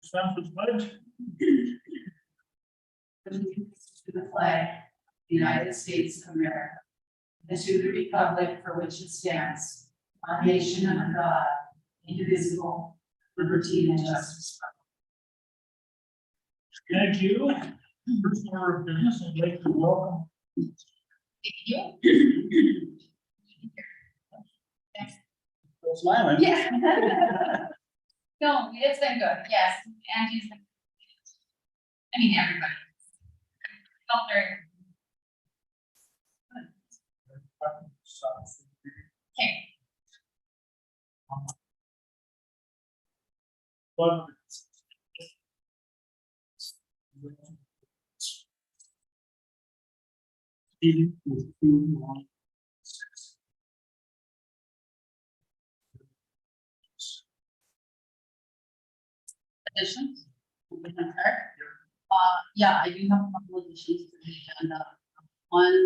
Stand for the pledge. To the flag, of the United States of America, and to the republic for which it stands, one nation under God, indivisible, liberty and justice for all. Thank you. First order of business, I'd like to welcome. Thank you. Smiling. Yeah. No, it's been good, yes, Angie's been. I mean, everybody. Felt very. Okay. But. Additions? Yeah, I do have a couple additions to the agenda. One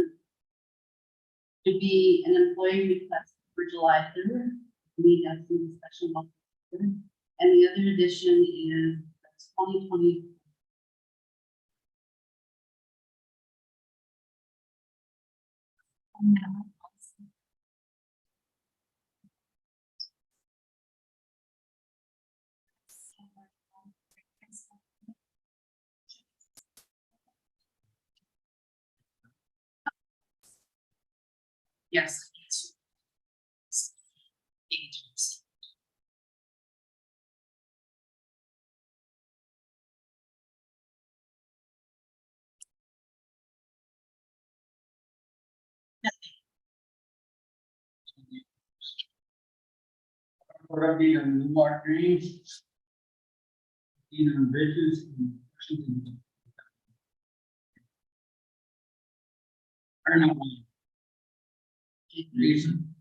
would be an employee request for July 3rd. We have some discussion about that. And the other addition is 2020. Yes. For update on Newmark Green, Eden Bridges, and Washington. I don't know. Reason.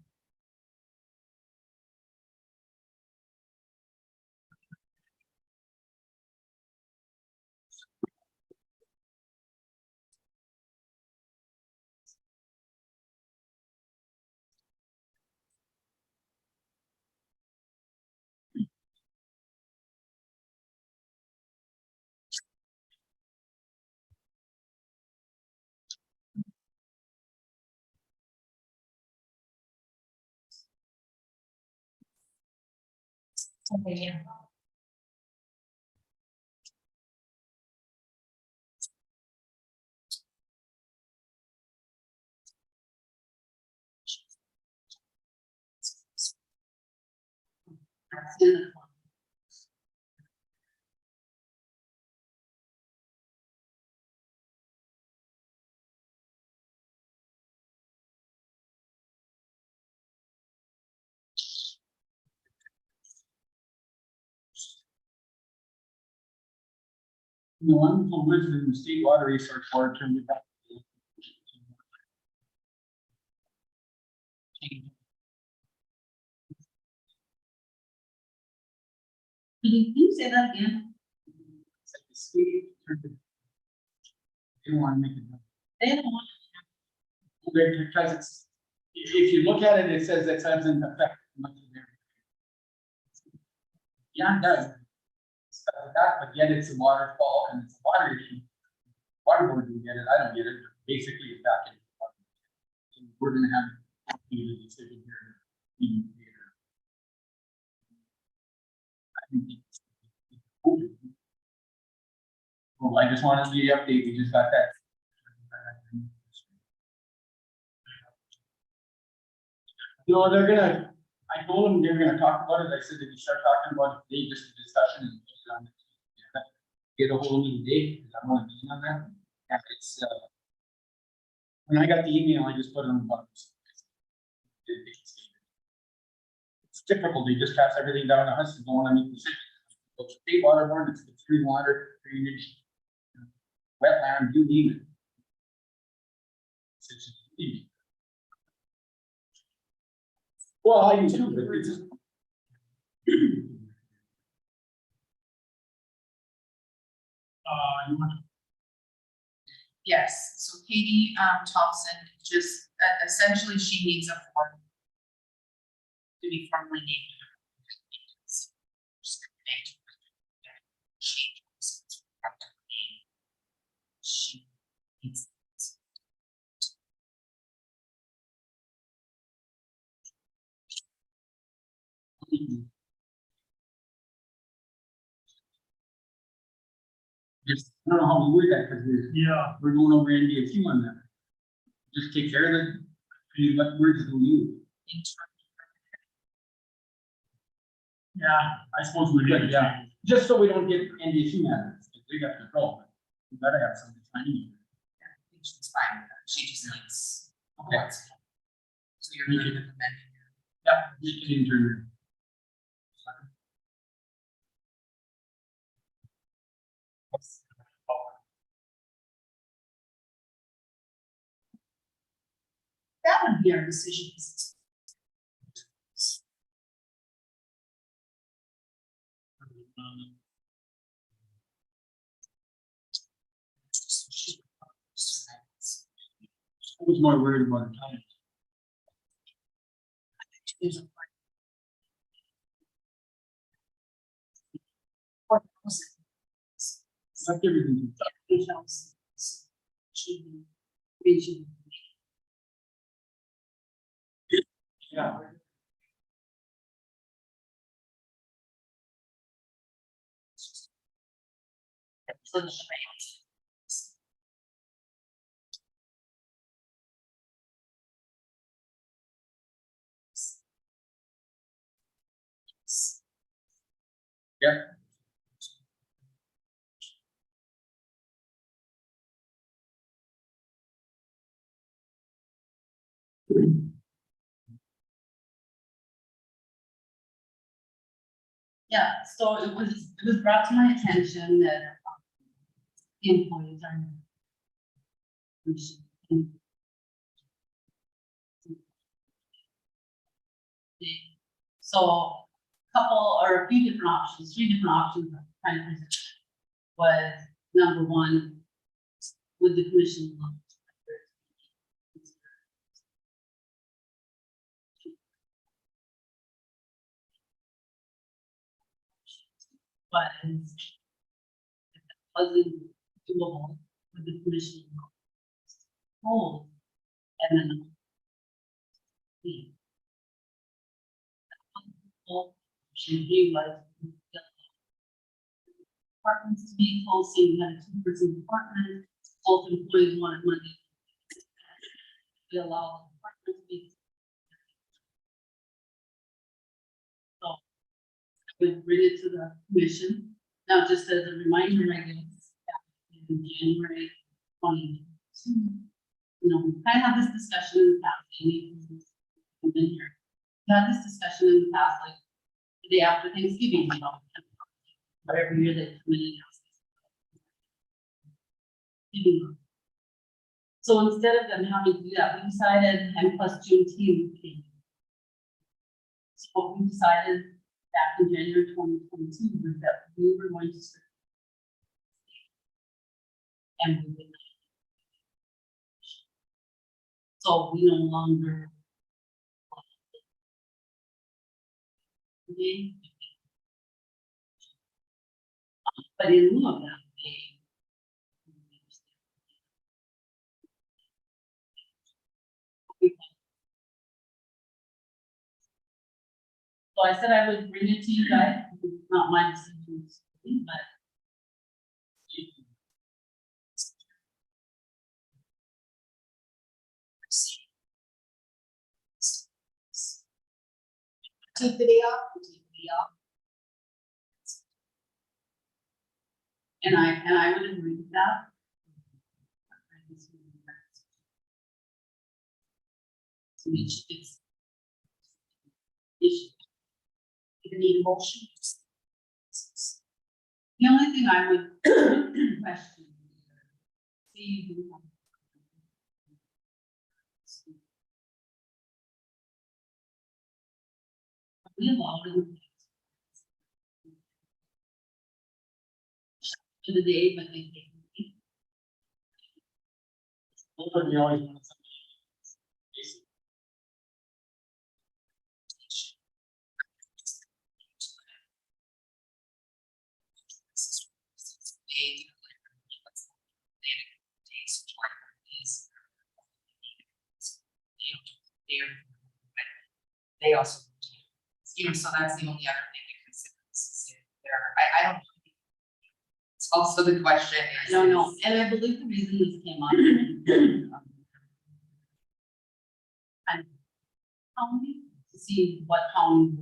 Okay, yeah. That's in the plan. The one who lives in the State Water Resource Board turned it back. Can you say that again? It's like the state turned it. They don't want to make it. They don't want. Because it's, if you look at it, it says it doesn't affect much of their. Yeah, it does. Stuff like that, but yet it's a waterfall and it's a water issue. Water board didn't get it, I don't get it, basically it's back in. So we're gonna have a decision here. In here. I think it's. Well, I just wanted the update, we just got that. No, they're gonna, I told them they're gonna talk about it, I said, if you start talking about it today, just a discussion and put it on the agenda. Get a hold of me today, because I'm gonna be on that, and it's, when I got the email, I just put it on the box. It's typical, they just pass everything down to us, and don't wanna make decisions. It's state water board, it's free water, drainage, wetland, you name it. It's just easy. Well, I do too, but it's just. You want Yes, so Katie, Thompson, just, essentially, she needs a form to be formally named. She needs. Just, I don't know how we word that, because Yeah, we're going over NDSU on that. Just take care of it, what words do we use? yeah, I suppose we Good, did, yeah. Just so we don't get NDSU mad, we got control, but we gotta have something signing. She's fine with that, she just needs. Okay. So you're good with amending. Yeah, we can intern. That would be our decision. I was more worried about the time. Not everything. Yeah. Yeah. Yeah, so it was brought to my attention that the employees are. We should- So, couple or a few different options, 3 different options I'm trying to present was number one, would the commission look? But if it wasn't doable, would the commission hold? And then. The option B was. Departments to be closed, so you had a 2-person department, both employees wanted money. We allow the department to be. So. I would bring it to the commission, now just as a reminder, I guess, in January 2022. You know, we kind of had this discussion in the past, Amy, I've been here. We had this discussion in the past, like, the day after Thanksgiving, you know. But every year they come in and. So instead of them having to do that, we decided, and plus Juneteenth came. So what we decided back in January 2022 was that we were going to. And we would. So we no longer. But in lieu of that, so I said I would bring it to you guys, it's not my decision, but. Take the day off, take the day off. And I would agree with that. So it's. You need a motion. The only thing I would question. See, you do. We allow them. For the day, but they. We always wanted something. Basic. They also, you know, so that's the only other thing to consider. Is if there, I don't. It's also the question I is. don't know, and I believe the reason this came up. And county, to see what county.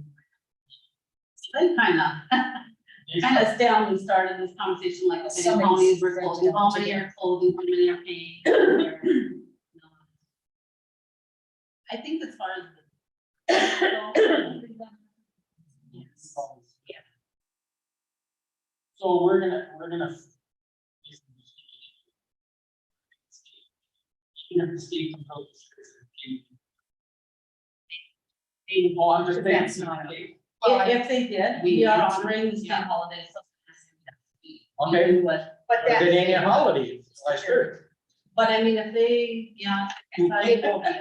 So they kind of down and started this conversation like, okay, how many were closing, how many are closing, how many are paying. I think as far as the. Yes. Yeah. So we're gonna. Even if the state controls. Oh, I'm just saying. That's not If they did, we are honoring the state Yeah. holidays. Okay. But But it ain't a holiday, it's like sure. I mean, if they, yeah,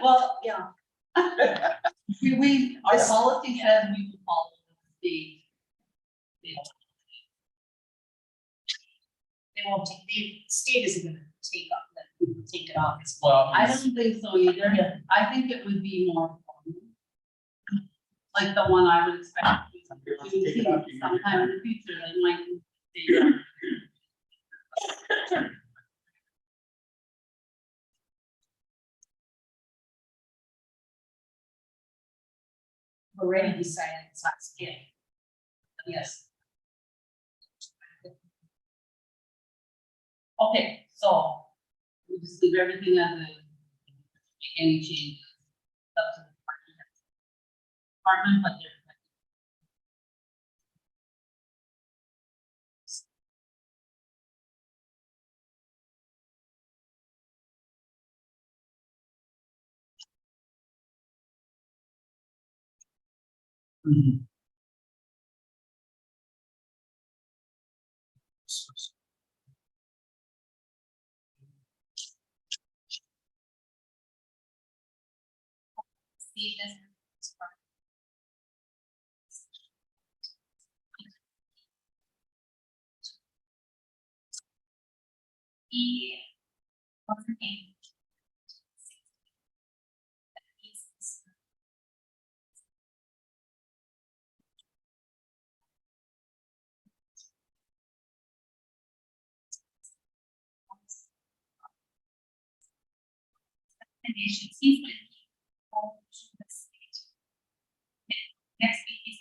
well, yeah. Our policy says we will follow the state. They won't take, the state isn't gonna take it off. Well, I don't think so either. I think it would be more formal. Like the one I would expect. to see Sometime in the future, they might. say, Already decided it's not skin. Yes. Okay, so we just leave everything as is. Make any changes. Up to the department. But they're. See this. What's her name? He's been all to the state. Next week he's.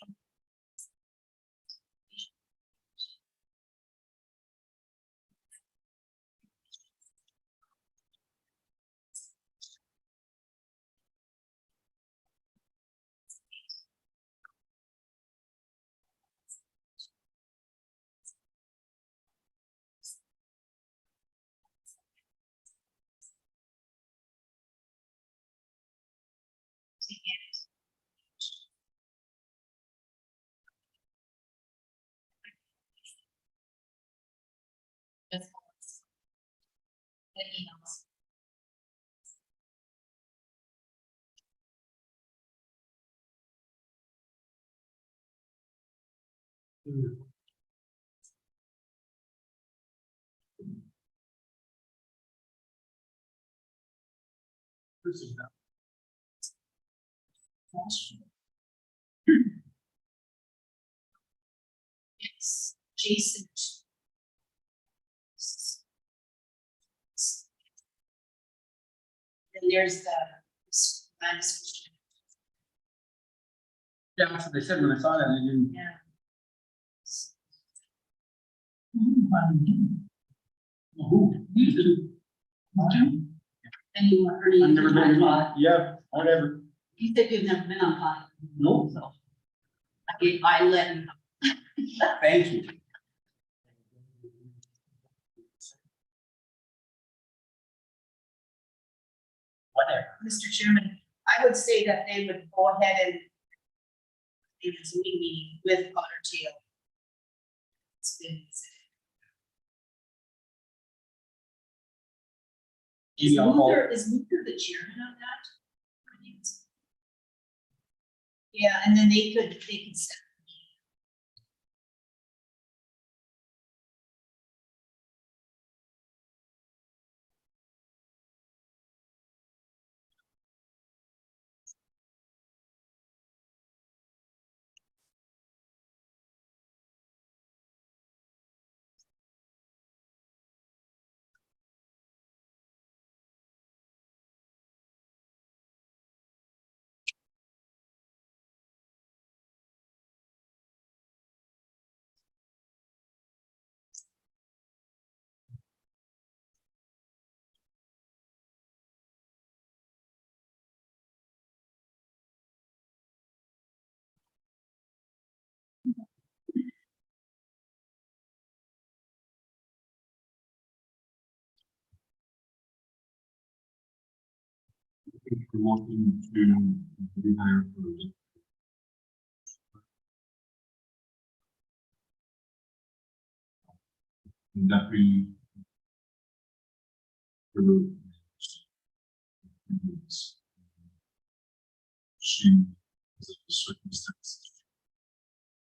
To get. Just. The emails. It's Jason. And there's the. Yeah, that's what they said when I saw that, I didn't. Yeah. Who? And you were earning. I've never been, yeah, whatever. You said you've never been on time. No, So. I let you. thank you. Whatever. Mr. Chairman, I would say that they would go ahead and. If it's a meeting with Otter Tail. It's. 'Cause Is Email Paul. Luther the chairman of that? Yeah, and then they could set. We're looking to rehire for the deputy. For the- She has a circumstance.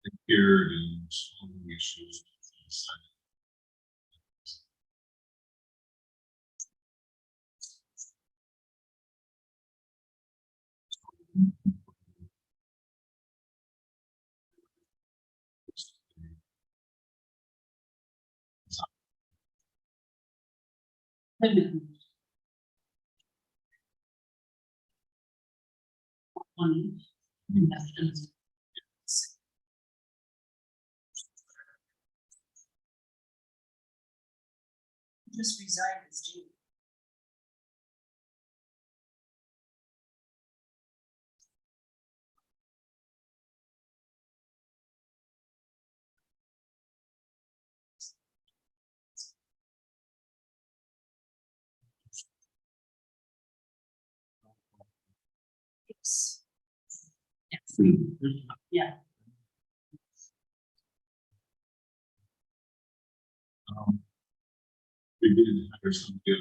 Take care and all the issues. One. Investments. Just resigned as June. Yes. Yeah. We did hire some good.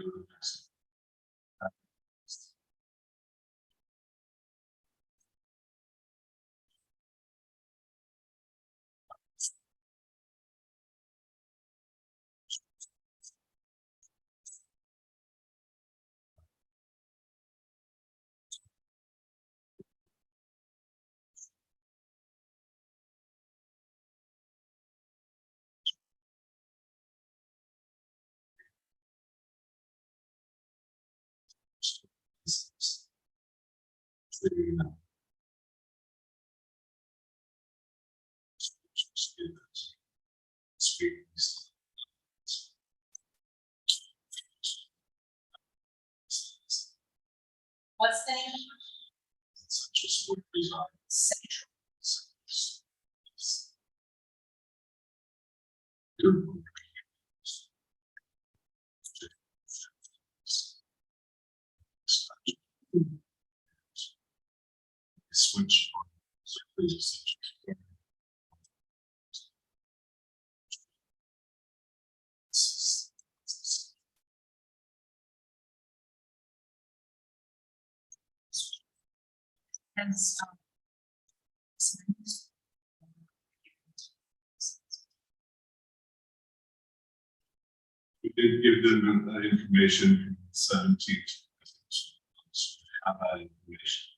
What's the name? Just what these are. Central. Switch. Has, We did give them that information 17th. Have that information.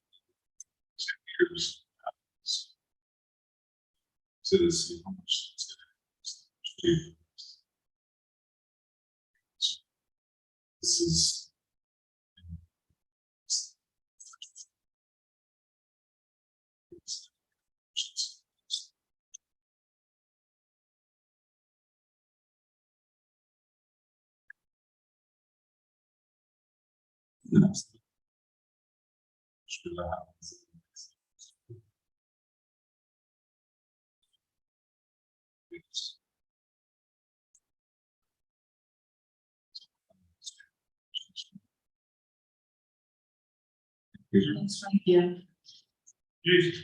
10 years. To see how much it's gonna be. This is. Yes. Should that happen? Yes. Thank you. Jesus.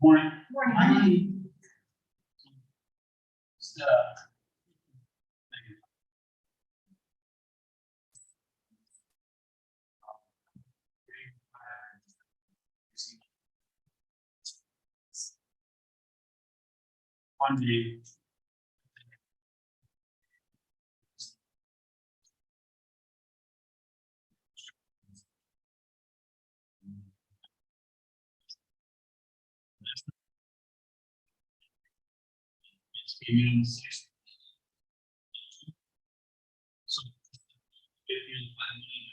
Morning. Morning. Just, one day. It's been 6. So, if you find me,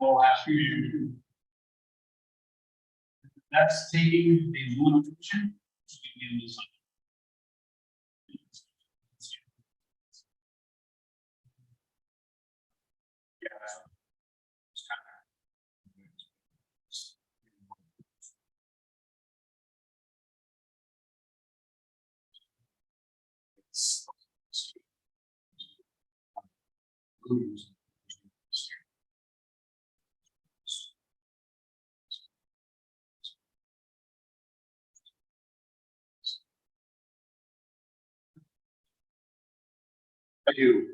well, after you. That's taking the one option to begin this. I do.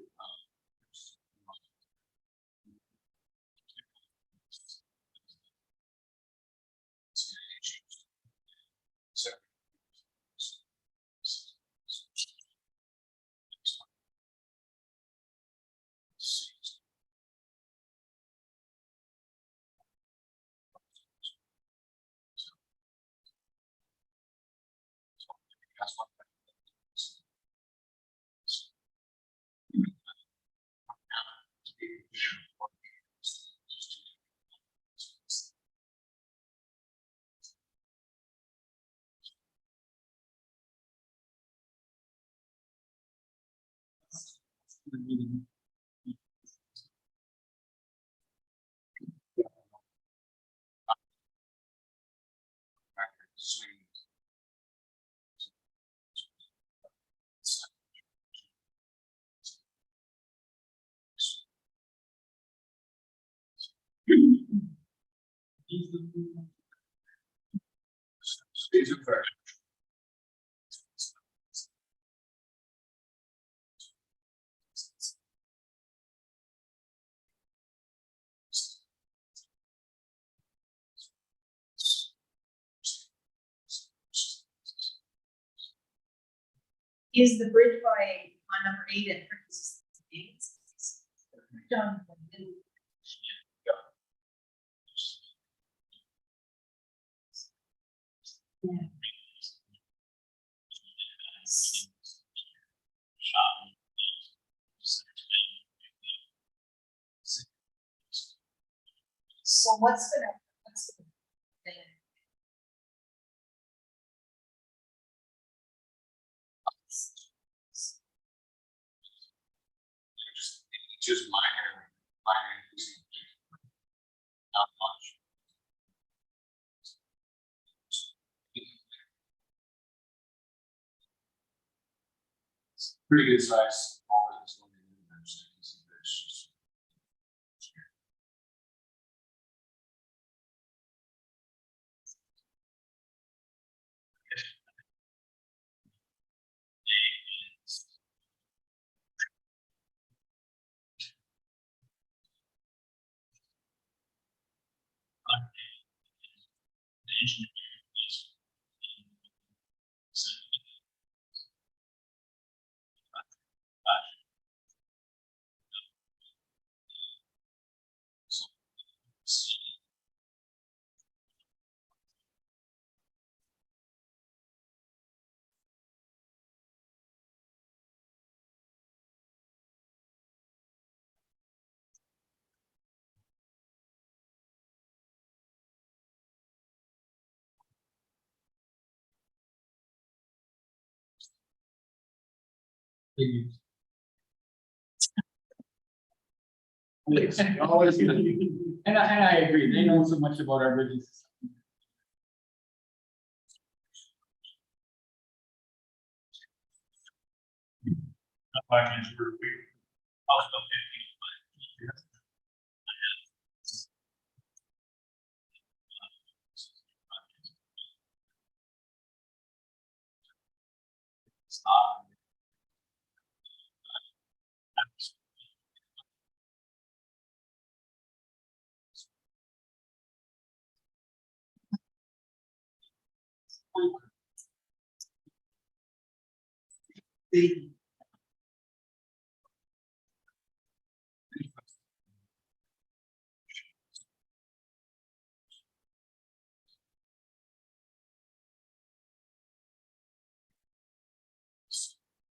These are fair. Is the bridge on number 8 at Princess? Done. So what's the thing? Just minor increasing. Not much. Pretty good size. All of this one, so you can see that it's just- Always, and I agree, they know so much about our bridges. Not 5 minutes, we're, also 15, but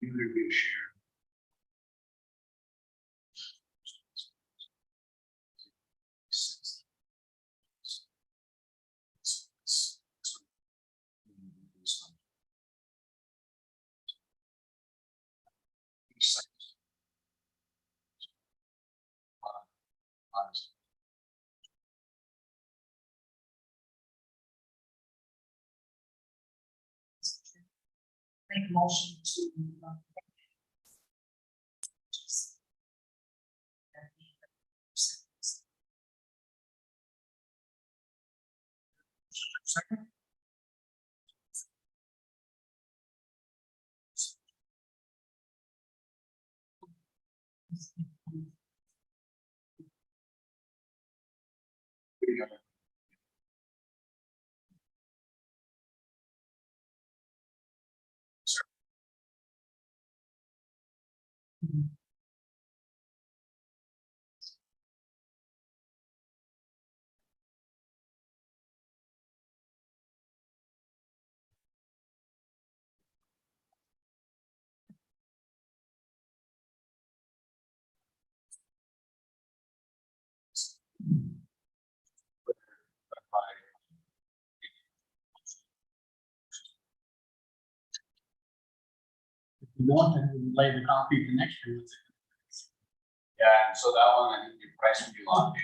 Either be shared. Make a motion to. Second. If you want, then we lay the concrete the next year. Yeah, and so that one, I think your price would be locked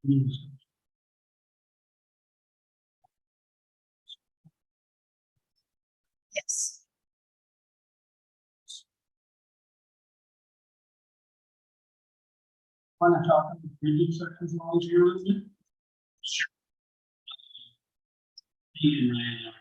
in. Yes. Want to talk about the bridging sections while you're with me? Sure. Pete and Ryan are-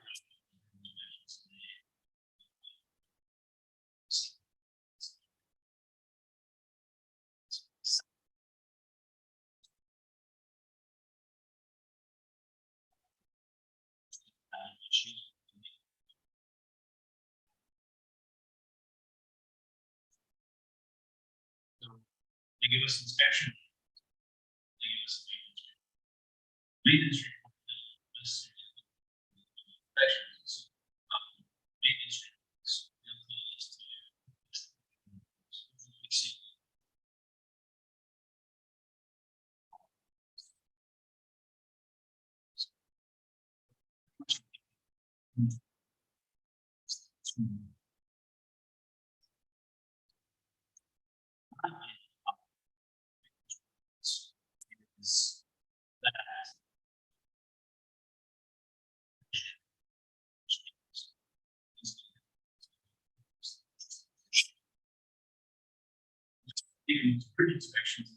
They give us inspection. They give us maintenance report. Inspections. Maintenance reports. They'll call us to see. Is that even pretty inspections.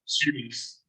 Serious.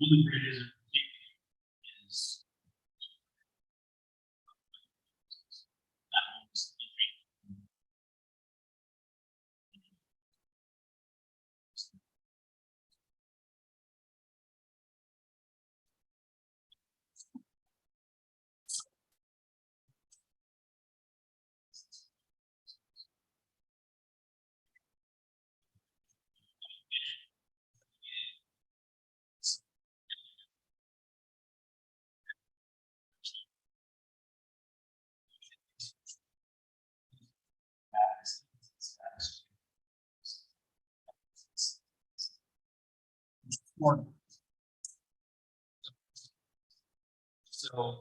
One bridge isn't More. So,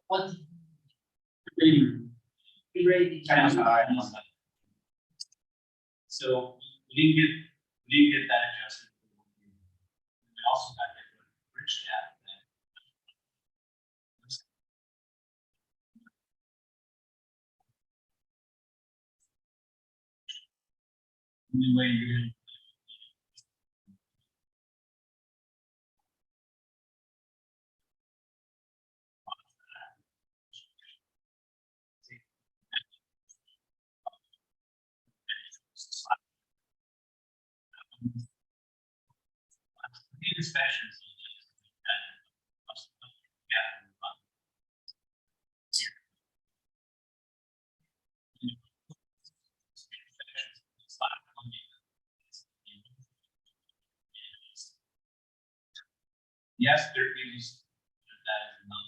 What's Rating. the rating? so we didn't get that adjusted. We also got that bridge gap. Only way you're gonna. Inspections. Yes, there is, that is not.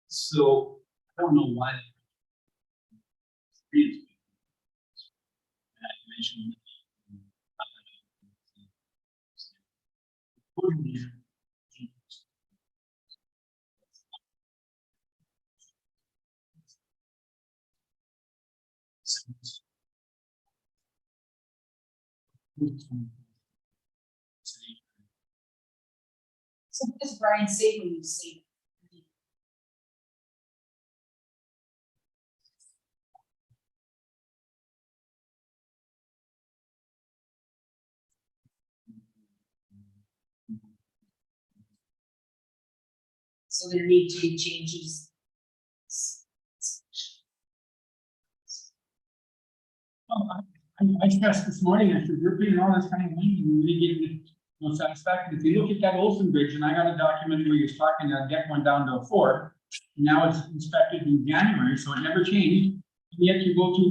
So, I don't know why. I mentioned. So what does Brian say when you say? So there need to be changes. I stressed this morning, I said, we're paying all this kind of money, and we getting no satisfaction. If you look at that Olson Bridge, and I got a document where he was talking, that deck went down to a 4. Now it's inspected in January, so it never changed. And yet you go through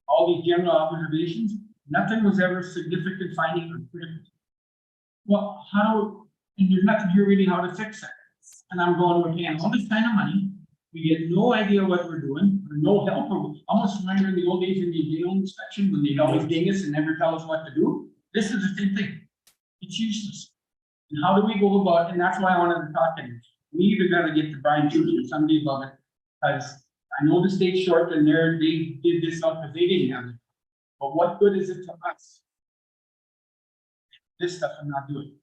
all these general observations, nothing was ever significant finding or critical. Well, and there's nothing here really how to fix it. And I'm going, we're paying all this kind of money, we get no idea what we're doing, or no help, or almost remember in the old days in the jail inspection, when they'd always ding us and never tell us what to do. This is the same thing. It's useless. And how do we go about it? And that's why I wanted to talk to you. We either gotta get to Brian Tucci or somebody about it, because I know the state's short and they did this out because they didn't have it. But what good is it to us? This stuff I'm not doing.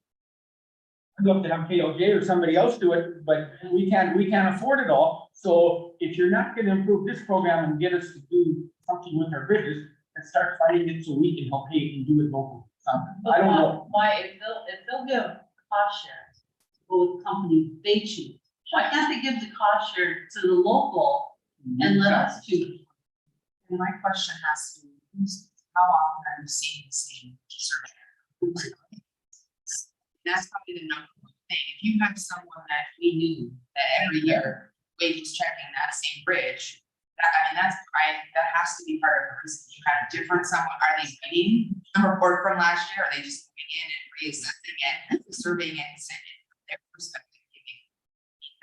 I'd love to have KLJ or somebody else do it, but we can't afford it all. So if you're not gonna improve this program and get us to do something with our bridges, let's start fighting it so we can help pay and do it locally. I don't know. Why, if they'll give cost share to both companies, they choose. Why can't they give the cost share to the local and let us choose? And my question has to be, how often are you seeing the same survey? That's probably the number one thing. If you have someone that we knew that every year wages checking that same bridge, that has to be part of the reason. You had a different someone, are they reading the report from last year? Are they just going in and reassessing it, surveying it, and sending it from their perspective?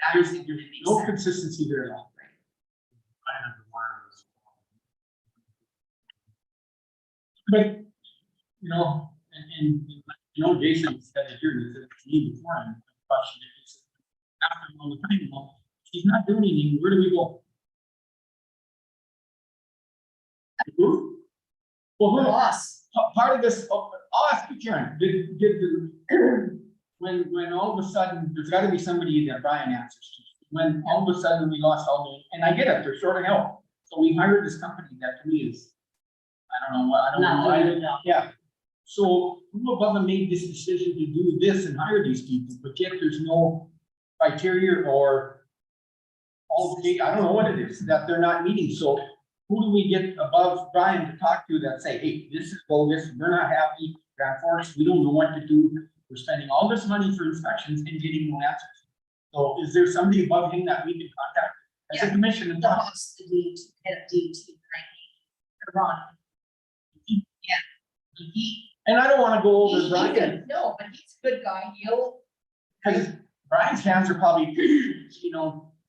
That is the There's no consistency there at all. But, you know, and Jason said it here, he said it to me before, and I questioned it, he said, after all the time, well, he's not doing anything, where do we go? Well, who Loss. part of this, I'll ask you, Karen, when all of a sudden, there's gotta be somebody that Brian answers to. When all of a sudden we lost all the, and I get it, they're short of help. So we hired this company that to me is, I don't know Not why. doing the job. Yeah. So who above them made this decision to do this and hire these people, but yet there's no criteria or all the, I don't know what it is that they're not meeting. So who do we get above Brian to talk to that say, hey, this is bogus, we're not happy, Grand Forks, we don't know what to do. We're spending all this money for inspections and getting no answers. So is there somebody above him that we can contact as a commission and The talk? host, the DT, head of DT, right? Ron. He, And I don't wanna go over he's Brian, good, no, but he's a good guy, he'll, because Brian's hands are probably,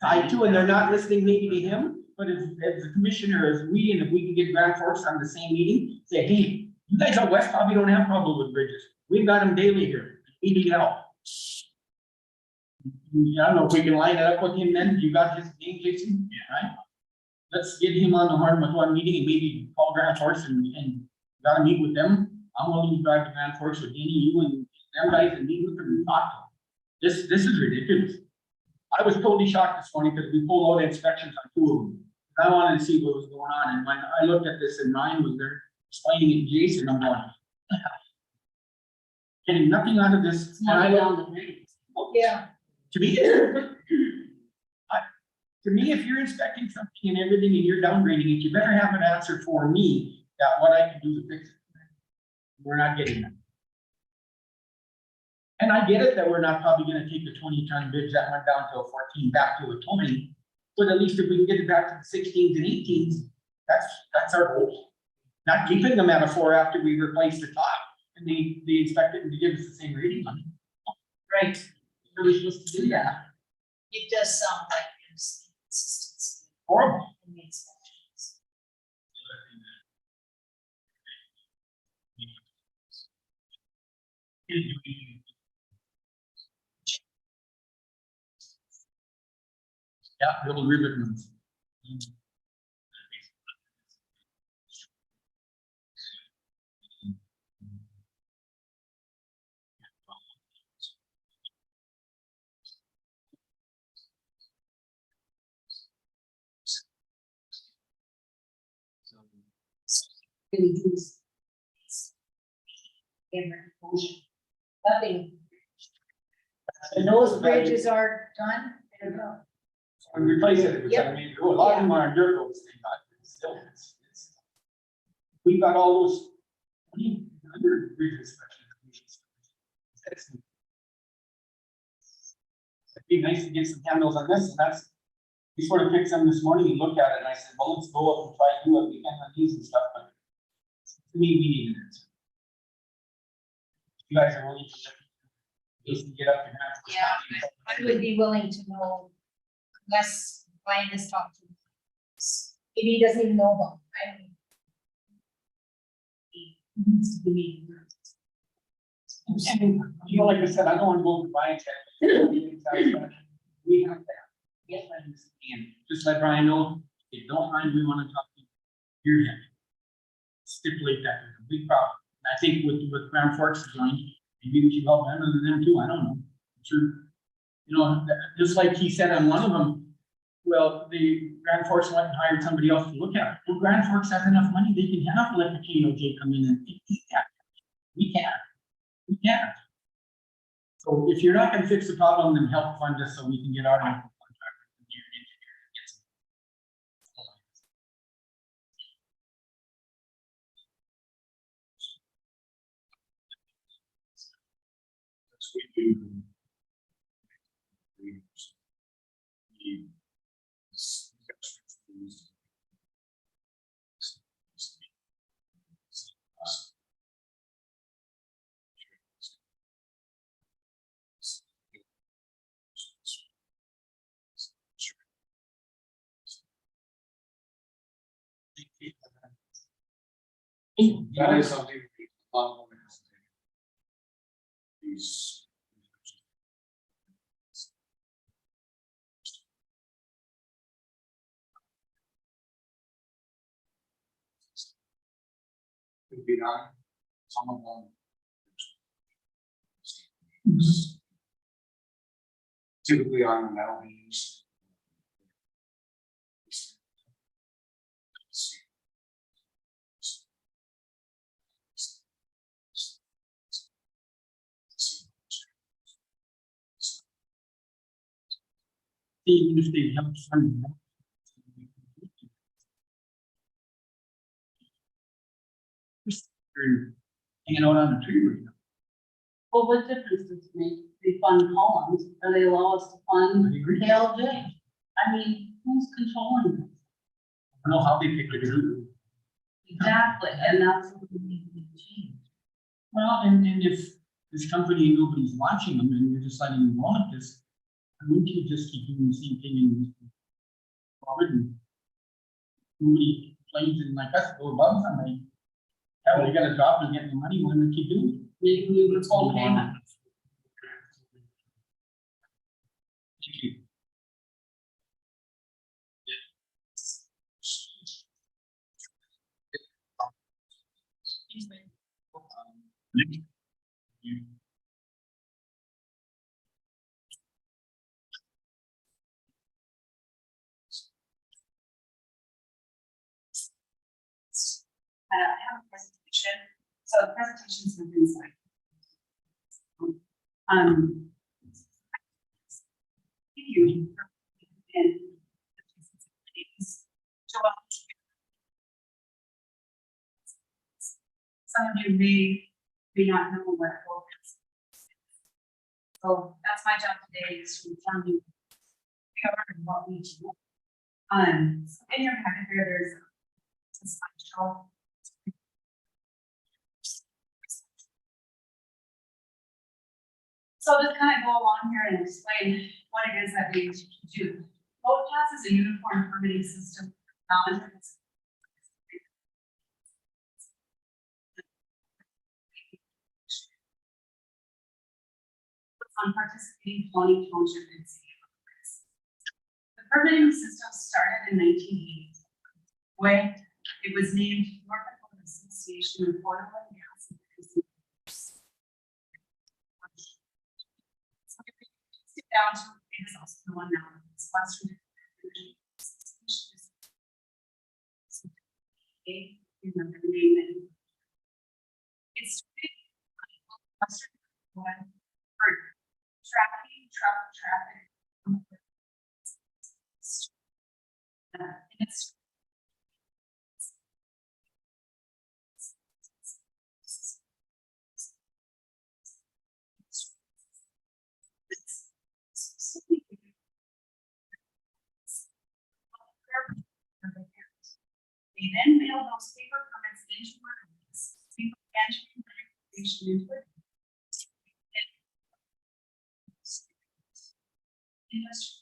tied to, and they're not listening maybe to him. but as a commissioner, as we, and if we can get Grand Forks on the same meeting, say, hey, you guys out west probably don't have problem with bridges. We've got them daily here. We need help. I don't know if we can line it up with him then. You got his name, Jason? Yeah. Right? Let's get him on the horn with one meeting and maybe call Grand Forks and gotta meet with them. I'm willing to drive to Grand Forks with Danny, you and them guys and meet with them and talk to them. This is ridiculous. I was totally shocked this morning because we pulled all the inspections on 2 of them. I wanted to see what was going on, and when I looked at this and mine was there explaining it to Jason, I'm going. Getting nothing out of this. It's And I not look- down the drain. Yeah. To me, to me, if you're inspecting something and everything and you're downgrading it, you better have an answer for me that what I can do to fix it. We're not getting that. And I get it that we're not probably gonna take the 20-ton bids that went down to a 14 back to a 20, but at least if we can get it back to the 16s and 18s, that's our goal. Not keeping them at a 4 after we replace the top and they expect it to give us the same rating on it. Right. We're supposed to do that. It does sound like there's inconsistency Horrible. in the inspections. Yeah, little ribbon ones. Really do this. Nothing. And those bridges are done, they're done. And replace it, which I mean, a lot of them are dirt roads, still, it's. We've got all those. Under bridge inspections. It'd be nice to get some handles on this, and that's. We sort of picked some this morning and looked at it, and I said, well, let's go up and try to do what we can on these and stuff, but. To me, we needed it. You guys are willing to just get up and have. Yeah, I would be willing to know, unless Brian has talked to him. Maybe he doesn't even know about, I mean. He needs to be. And, you know, like I said, I don't want to go to buy it. We have that. Yes, I understand. Just let Brian know, if you don't mind, we want to talk to you. Hear him. Stipulate that there's a big problem. And I think with Grand Forks joined, maybe we should help them and them too. I don't know. I'm sure. You know, just like he said on one of them, well, the Grand Forks went and hired somebody else to look at it. Well, Grand Forks has enough money, they can have let the KOJ come in and fix that. We can't. We can't. So if you're not gonna fix the problem, then help fund us so we can get our own contract. with your engineer and get some- That's what we do. We need this- That is something we love. These. Could be done, some of them. Typically on the metal beams. Even if they help fund. Hanging out on a tree right now. Well, what difference does it make? They fund Collins, or they allow us to fund I agree. KLJ? I mean, who's controlling this? I don't know how they pick it up. Exactly, and that's what we need to change. Well, and if this company, nobody's watching them and you're just letting them run it, just, wouldn't you just keep doing the same thing and. Already, nobody complains and like us go above somebody. Hell, we got a job and getting the money, why don't you do it? Maybe we would hold payment. Thank you. Nick? You. I have a presentation, so the presentation's moving inside. Thank you. And some of you may not know what hope is. So that's my job today, is to inform you cover what we do. So in your packet here, there's a slideshow. So just kind of go along here and explain what it is that we do. OPAS is a uniform permitting system for non-residents. On participating county, township, and city governments. The permitting system started in 1980 when it was named North Dakota Association of Oil and Gas. So if we sit down to it is also the one now. It's Western Energy Association. Remember the name that it's Western one for traffic. And it's they then mail those paper permits into our office. We entering information into it. Is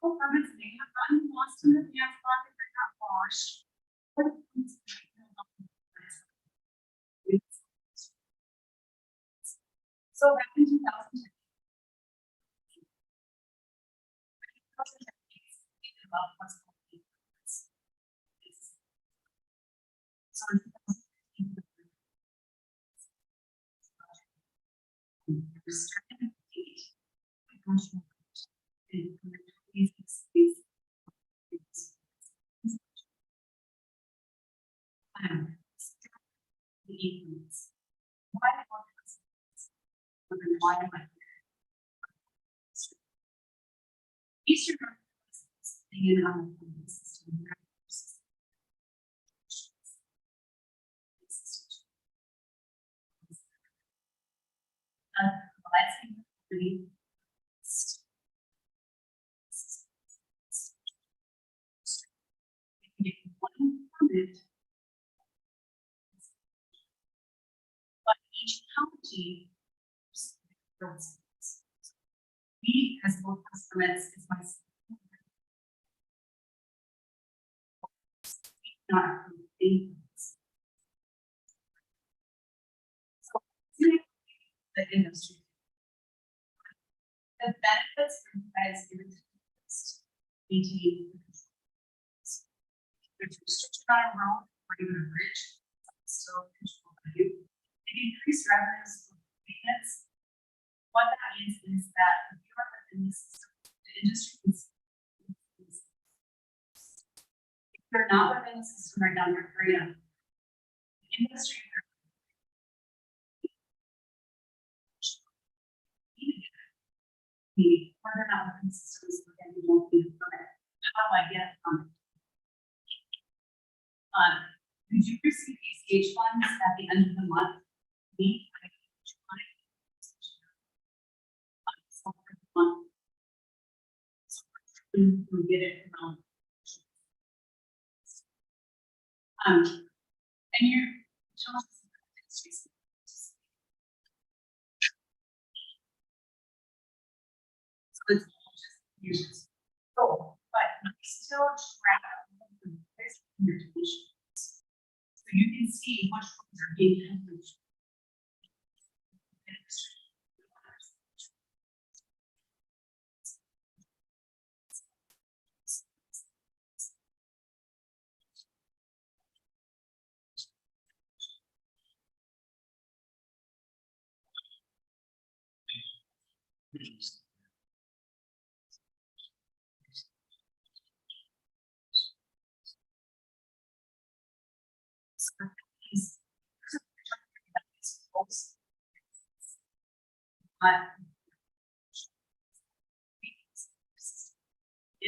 couple permits may have gotten lost in the dance pocket or got washed. So back in 2010. So in 2015, restricted date. Eastern system. But each county, we as both permits is my not approved. So the industry. The benefits for you guys given to maintain there's restriction on a road or even a bridge, still controlled by you. It increased revenues for maintenance. What that means is that if you are within the system, the industry is if you're not within the system right now, you're free of the industry. Whether or not within the system is within, you won't be a permit. How do I get a permit? We do receive ACH funds at the end of the month. We get it from and you tell us it's just uses. So, but we still track Your tuition. So you can see which ones are being used.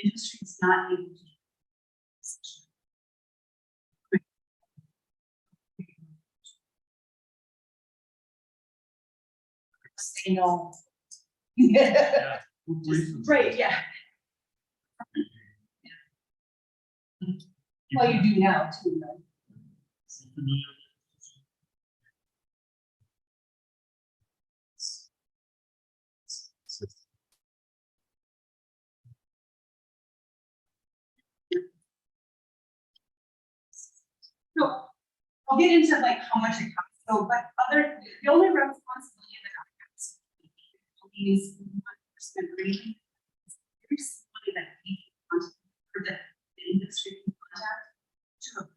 Industry is not able to. say no. Yeah. Right, yeah, well, you do now too, right? So I'll get into like how much it costs, so, but the only responsibility that I have is 100% rating. There's somebody that we want, or that the industry can contact to.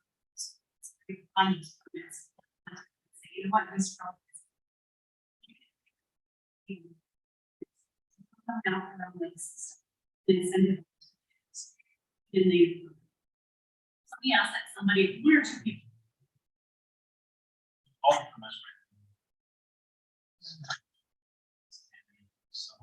Find permits. Say, you know what, this problem is. Come down from our list, then send it. Then they. Let me ask that somebody, one or two people. All from us, right? So.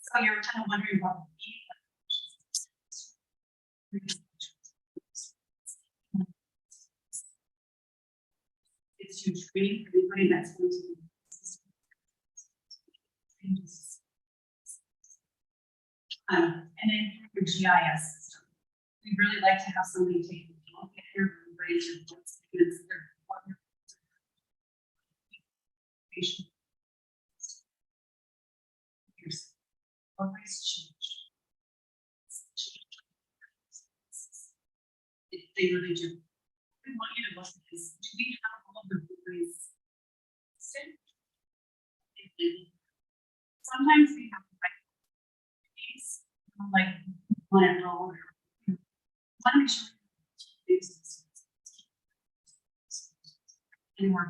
So you're kind of wondering what. It's to train everybody that's going to be. And then your GIS system. We'd really like to have somebody take a look at your rates, your books, because they're what your. Patient. Here's always change. They really do. We want you to look at this. Do we have all of the rules? Sometimes we have to write these, like one at all. One make sure. And work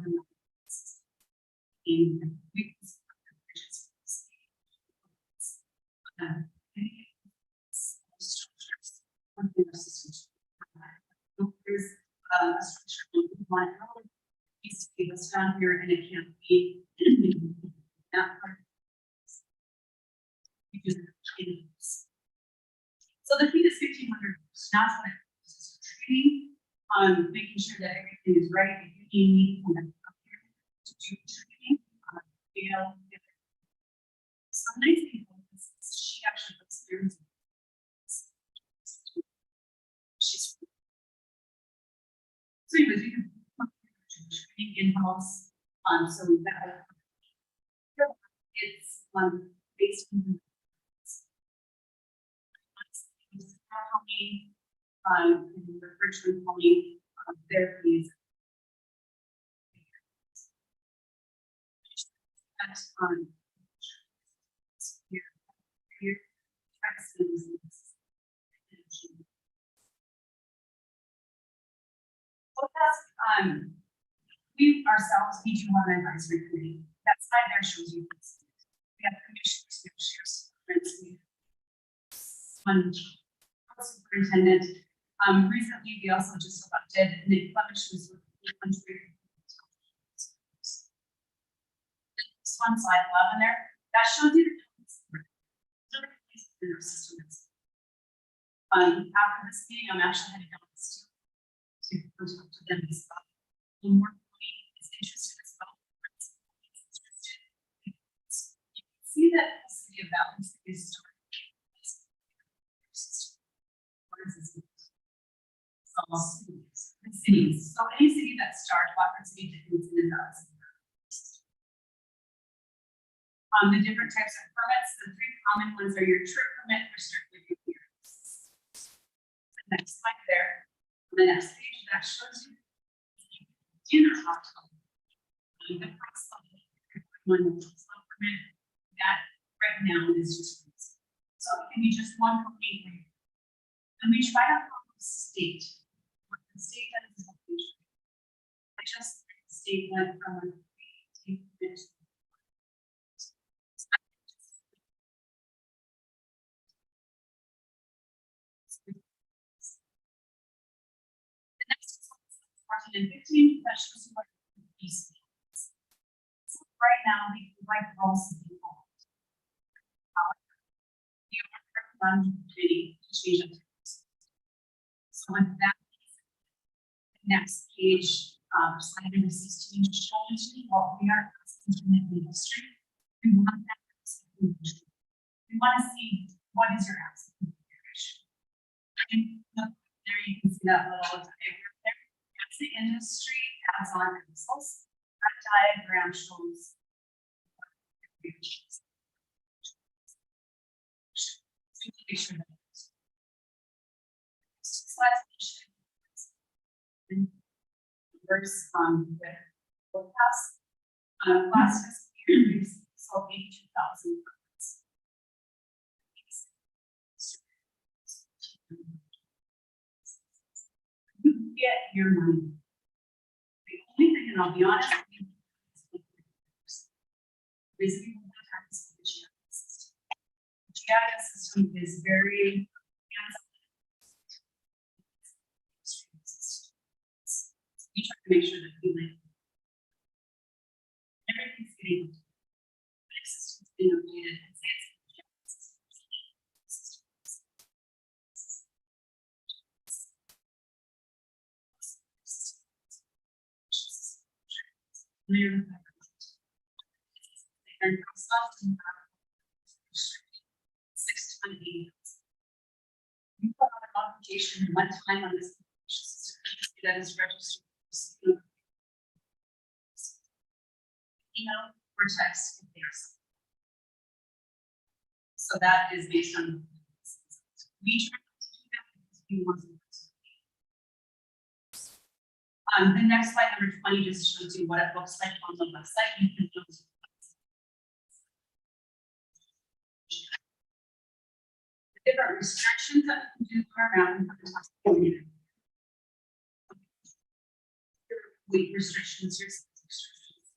in we. There's a structure one needs to be listed down here and it can't be that part. So the fee is $1,500. That's what it is. Training, making sure that everything is right. If you need me to do training, you know, some nice people, she actually looks there. She's so anyways, you can training in-house, so we've got it's based on county, in the Richmond County, therapies. That's your taxes. What has we ourselves, we do have an advisory committee. That slide there shows you this. We have commissioners, we have sheriff's departments, we have one superintendent. Recently, we also just elected Nick Flemish, who's with the country. This one, slide 11 there, that shows you the systems. After this meeting, I'm actually heading down to talk to them as well. One more point is interested as well. You can see that the city of Valence is starting. Cities. So any city that starts Watford City is in Valence. The different types of permits, the three common ones are your trip permit for strictly years. The next slide there, on the next page, that shows you dinner hot tub. The first one, permit, that right now is just, so it can be just one company. And we try to follow the state. What the state does is I just the state went from a 3 to the next is 14 and 15, that shows you what these means. So right now, we like roles of people. However, you are run committee to change it. So with that, the next page, slide number 16 shows you what we are asking in the industry. We want that. We want to see what is your asking configuration. And there you can see that little diagram there. That's the industry as on pencils. That diagram shows what configurations. So you can make sure that verse with forecast. Last fiscal year, we sold 82,000 permits. You get your money. The only thing, and I'll be honest with you, is we will not have this GIS system. The GIS system is very we try to make sure that we like everything's getting systems being updated and and often 6 to 8. You put out an application one time on this system that is registered. Email or text if there's. So that is based on. We try to do that because we want to. The next slide, number 20, just shows you what it looks like on the website. You can go to the different restrictions that we can do around weight restrictions, your size restrictions.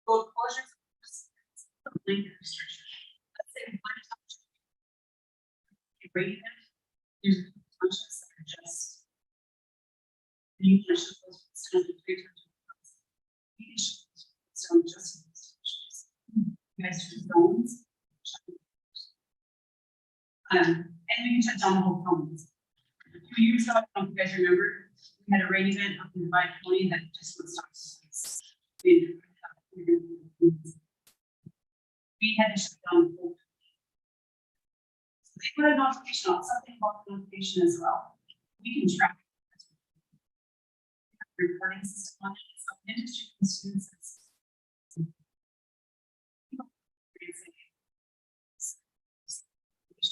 Road closures, length restriction. Let's say one touch. Rate it, there's functions that are just. You can show those down to 3 times. You can show those down just. You guys do zones. And we can shut down the whole cones. 2 years ago, I don't know if you guys remember, we had a rain event up in Divide County that just would start. We had to shut down the whole. So they put a notification on something about the notification as well. We can track it. Reporting system on it. So industry consumes it.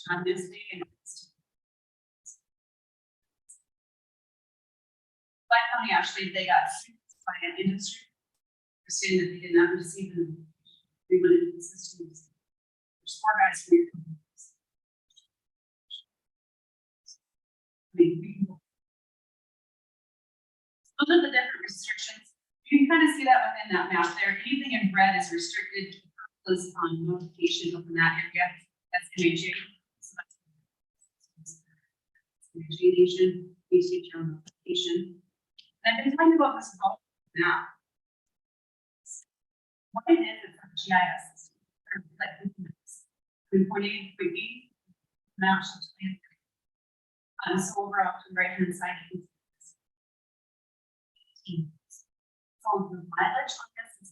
On this day and Black County actually they got sued by an industry for saying that they did not receive the remote systems. There's 4 guys from your company. I mean, Those are the different restrictions. You can kind of see that within that map there. Anything in red is restricted, was on notification of that area. That's MHA. So that's MHA Nation, basic general notification. And I've been talking about this all now. What it is, it's a GIS system. Or like, in 48.8, map shows land. So over up to the right hand side. you can see this. So the mileage on this is.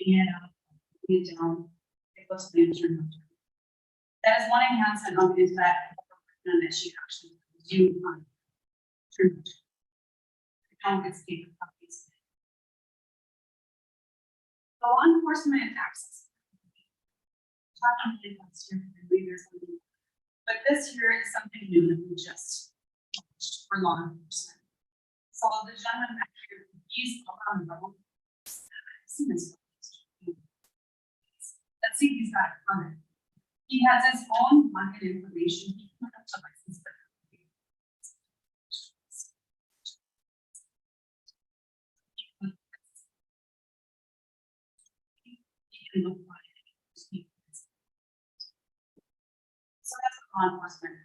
And down, it goes to the insurance. That is one enhancement of is that, and that she actually do on. True. How it's taken copies. The law enforcement access. Talking to last year, I believe there's something. But this year is something new that we just launched for law enforcement. So the gentleman back here, he's on the road. I've seen this. Let's see if he's got it on it. He has his own market information. He can put up the license plate. He can look like it. So that's law enforcement.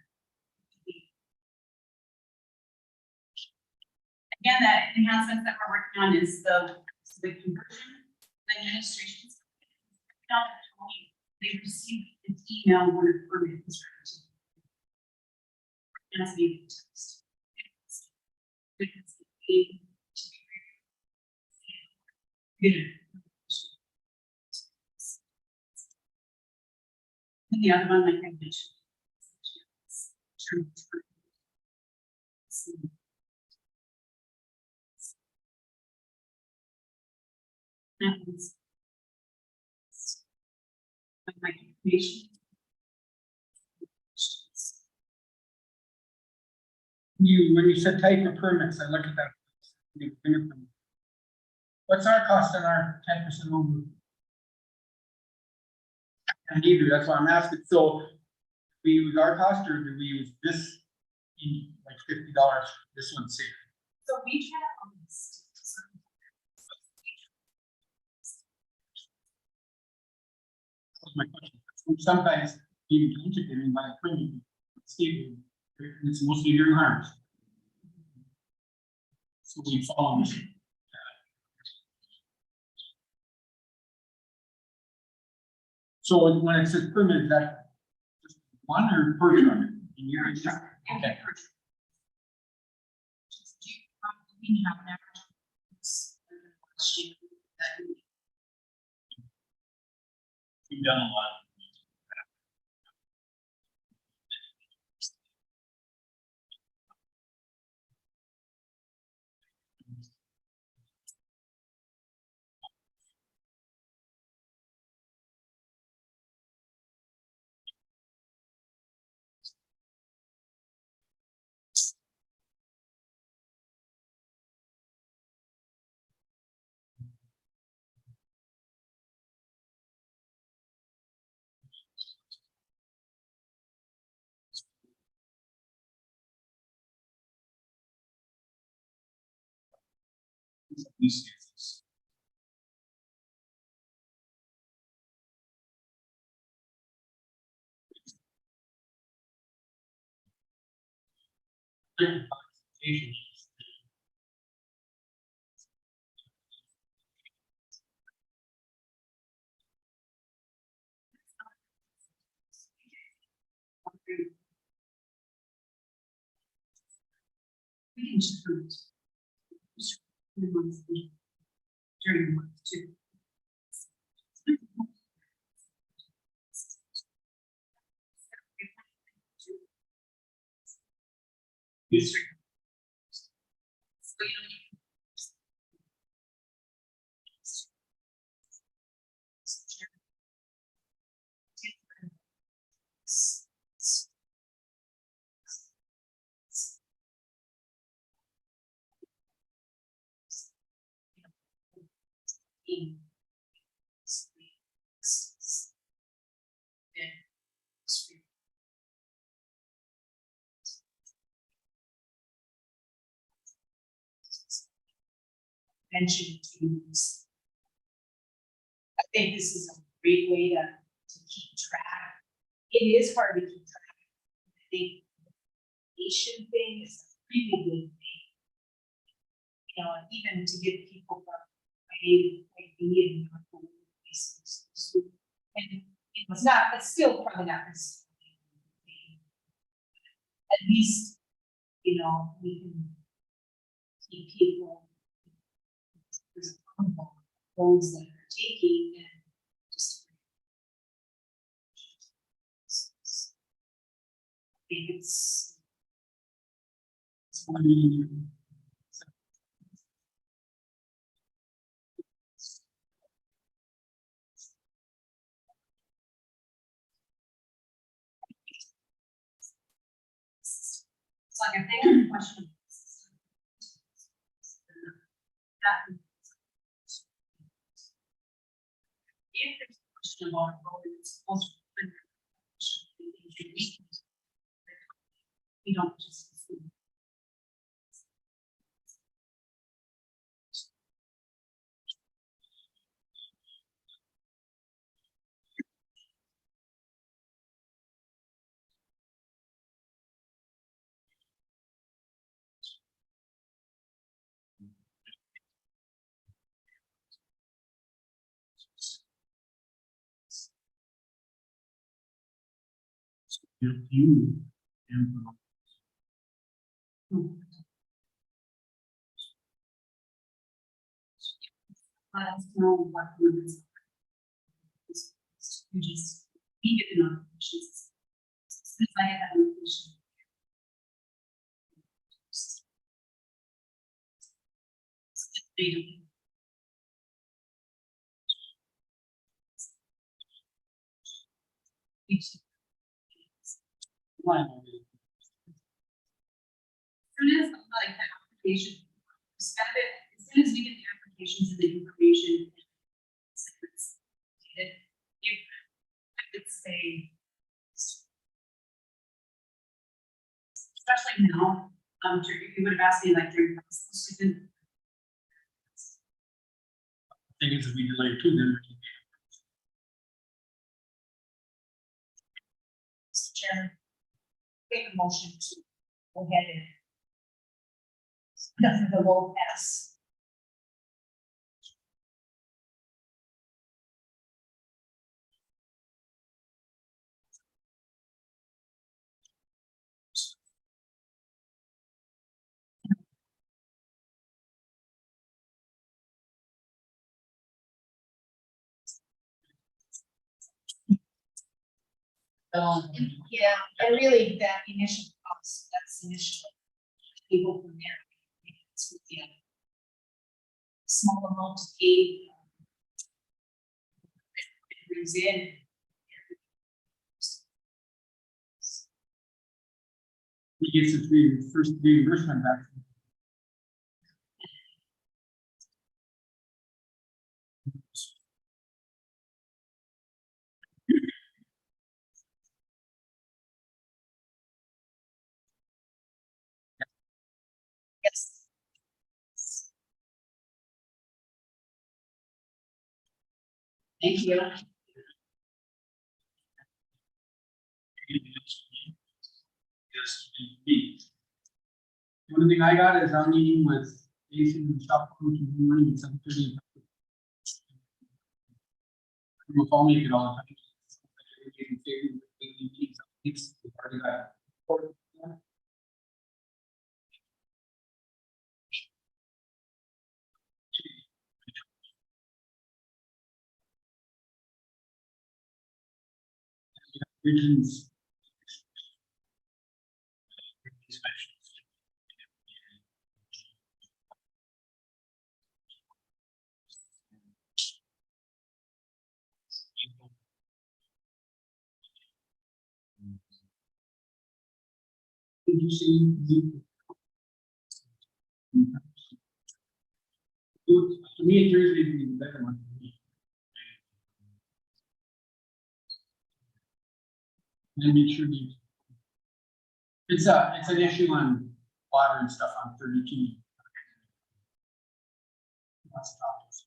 Again, that enhancements that we're working on is the conversion, the administration. They received an email when a permit is ready. That's the text. Because they to be and the other one, like I mentioned. My information. When you said type of permits, I look at that. What's our cost on our 10% over? And neither, that's why I'm asking, so we use our cost or do we use this in like $50, this one's safe? So we try to almost. That's my question. Sometimes you can get in by printing, it's mostly your harms. So we follow this. So when it says permit, that just one or per truck? In your okay. Do you have an average? We've done a lot. These cases. We can choose. During the month too. These mentioned to use. I think this is a great way to keep track. It is hard to keep track. I think the nation thing is a really good thing. You know, and even to get people from point A to point B and not go to places. And you know, it's still probably not necessarily. At least, you know, we can keep people. There's a couple of roads that are taking and just. I think it's. It's like if they have a question. That. If there's a question about a road, it's supposed to. We don't just. If you, and Let us know what limits. You just, we get the notifications. Since I get that notification. They don't. One. Soon as like the application, spend it, as soon as we get the applications and the information. It's needed, if I would say. Especially now, if you would have asked me like during. Student. Thing is, if we delay too, then we can Mr. Chairman, make a motion to go ahead and. Nothing the vote pass. Yeah, and really that initial cost, that's initial. We go from there. It's with the small amount to pay. It brings in. we get the first reimbursement back. Yes. Thank you. yes, indeed. The only thing I got is our meeting with Jason and Shop Crew tomorrow morning at 7:30. We'll call me at all the time. We've already got. Regions. Did you see? To me, Thursday would be the better one. And make sure you. It's an issue on water and stuff on 32. wants to talk to us.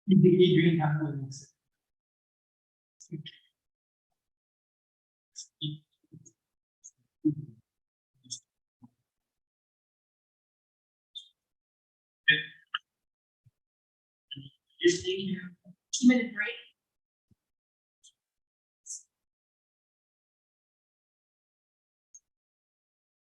You think Adrian have one next? Just thinking. 2-minute break.